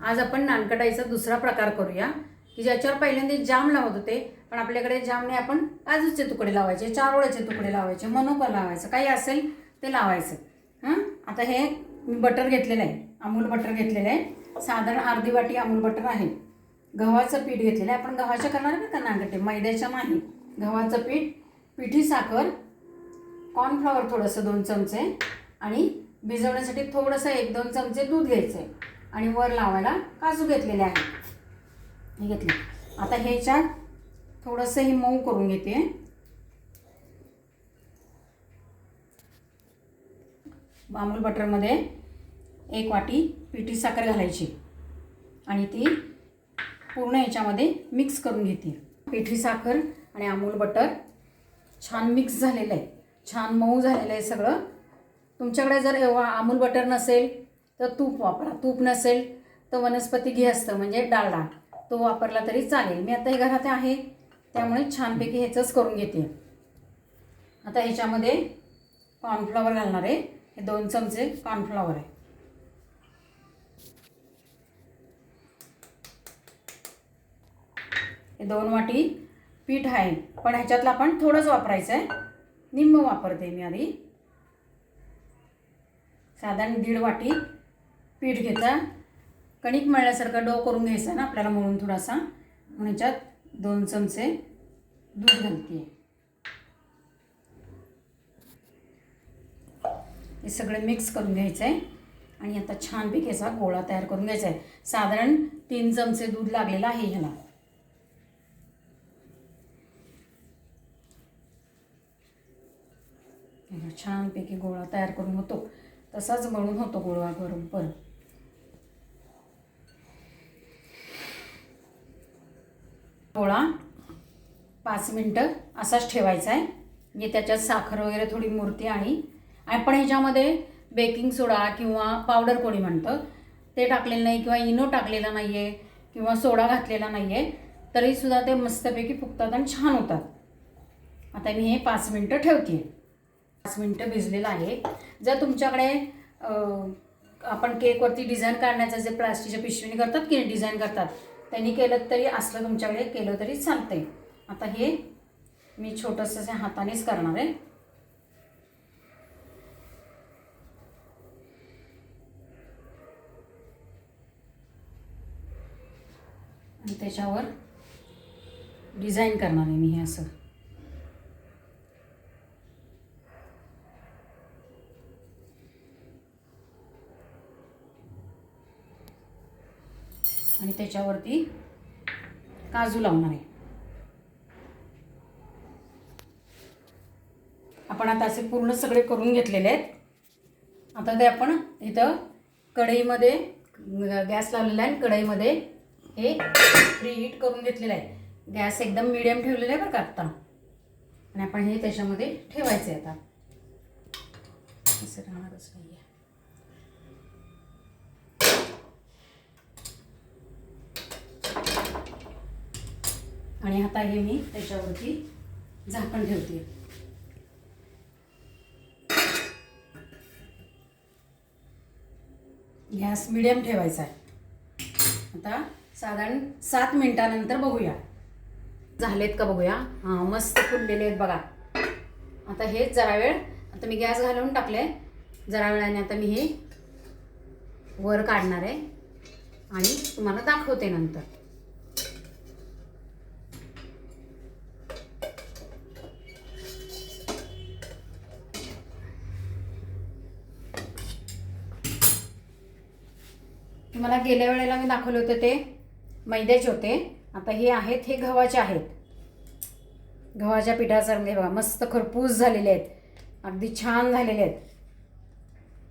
आज आपण नानकटाईचा दुसरा प्रकार करूया की ज्याच्यावर पहिल्यांदा जाम लावत होते, पण आपल्याकडे जाम नाही, आपण काजूचे तुकडे लावायचे, चारोळ्याचे तुकडे लावायचे, मनुका लावायचं, काही असेल ते लावायचं। आता हे बटर घेतलेलं आहे, अमूल बटर घेतलेलं आहे, साधारण अर्धी वाटी अमूल बटर आहे। गव्हाचं पीठ घेतलेलं आहे, आपण गव्हाच्या करणार आहे का नानकटे, मैद्याच्या नाही। गव्हाचं पीठ, पिठी साखर, कॉर्नफ्लॉवर थोडंसं 2 चमचे आणि भिजवण्यासाठी थोडंसं 1-2 चमचे दूध घ्यायचं आहे आणि वर लावायला काजू घेतलेले आहेत। हे घेतले। आता ह्याच्यात थोडंसं हे मऊ करून घेते। अमूल बटरमध्ये 1 वाटी पिठी साखर घालायची आणि ती पूर्ण ह्याच्यामध्ये मिक्स करून घेते। पिठी साखर आणि अमूल बटर छान मिक्स झालेलं आहे, छान मऊ झालेलं आहे सगळं। तुमच्याकडे जर अमूल बटर नसेल तर तूप वापरा, तूप नसेल तर वनस्पती घी असतं म्हणजे डालडा, तो वापरला तरी चालेल। मी आता हे घरात आहे त्यामुळे छानपैकी ह्याचंच करून घेते। आता ह्याच्यामध्ये कॉर्नफ्लॉवर घालणार आहे, हे 2 चमचे कॉर्नफ्लॉवर आहे। हे 2 वाटी पीठ आहे, पण ह्याच्यातलं आपण थोडंच वापरायचं आहे, निम्म वापरते मी आधी। साधारण 1.5 वाटी पीठ घेता, कणिक मळल्यासारखं डो करून घ्यायचं ना आपल्याला मळून थोडासा, म्हणून ह्याच्यात 2 चमचे दूध घालते। हे सगळं मिक्स करून घ्यायचं आहे आणि आता छानपैकी याचा गोळा तयार करून घ्यायचा आहे। साधारण 3 चमचे दूध लागलेलं आहे ह्याला। छानपैकी गोळा तयार करून होतो, तसाच मळून होतो गोळा करून परत। गोळा 5 मिनिटं असाच ठेवायचा आहे, म्हणजे त्याच्यात साखर वगैरे थोडी मुरते। आणि आपण ह्याच्यामध्ये बेकिंग सोडा किंवा पावडर कोणी म्हणतं ते टाकलेलं नाही, किंवा इनो टाकलेला नाही आहे, किंवा सोडा घातलेला नाही आहे, तरीसुद्धा ते मस्तपैकी फुगतात आणि छान होतात। आता मी हे 5 मिनिटं ठेवते। 5 मिनिटं भिजलेलं आहे। जर तुमच्याकडे आपण केकवरती डिझाईन काढण्याचं जे प्लास्टिकच्या पिशवीने करतात की डिझाईन करतात, त्यांनी केलं तरी, असलं तुमच्याकडे केलं तरी चालतंय। आता हे मी छोटंसं हातानेच करणार आहे। आणि त्याच्यावर डिझाईन करणार आहे मी हे असं। आणि त्याच्यावरती काजू लावणार आहे। आपण आता असे पूर्ण सगळे करून घेतलेले आहेत। आता ते आपण इथं कढईमध्ये गॅस लावलेला आहे, कढईमध्ये हे प्रीहीट करून घेतलेलं आहे। गॅस एकदम मीडियम ठेवलेला आहे बरं का आत्ता। आणि आपण हे त्याच्यामध्ये ठेवायचं आहे। आता असं राहणारच नाही आहे। आणि आता हे मी त्याच्यावरती झाकण ठेवते। गॅस मीडियम ठेवायचा आहे। आता साधारण 7 मिनिटानंतर बघूया झालेत का बघूया। हां, मस्त फुललेले आहेत बघा। आता हे जरा वेळ, आता मी गॅस घालून टाकले, जरा वेळाने आता मी हे वर काढणार आहे आणि तुम्हाला दाखवते नंतर। तुम्हाला गेल्या वेळेला मी दाखवले होते ते मैद्याचे होते, आता हे आहेत, हे गव्हाचे आहेत। गव्हाच्या पिठासारखे बघा, मस्त खरपूस झालेले आहेत, अगदी छान झालेले आहेत।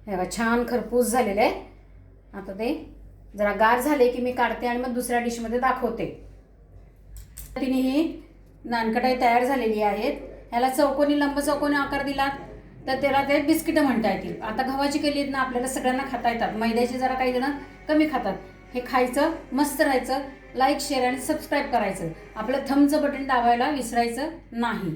हे बघा, छान खरपूस झालेले आहेत। आता ते जरा गार झाले की मी काढते आणि मग दुसऱ्या डिशमध्ये दाखवते। तिने ही नानकटाई तयार झालेली आहेत। ह्याला चौकोनी, लंब चौकोनी आकार दिला तर त्याला ते बिस्किटं म्हणता येतील। आता गव्हाची केली आहेत ना, आपल्याला सगळ्यांना खाता येतात, मैद्याची जरा काही जण कमी खातात। हे खायचं, मस्त राहायचं। लाईक, शेअर आणि सबस्क्राईब करायचं। आपलं थंबचं बटन दाबायला विसरायचं नाही।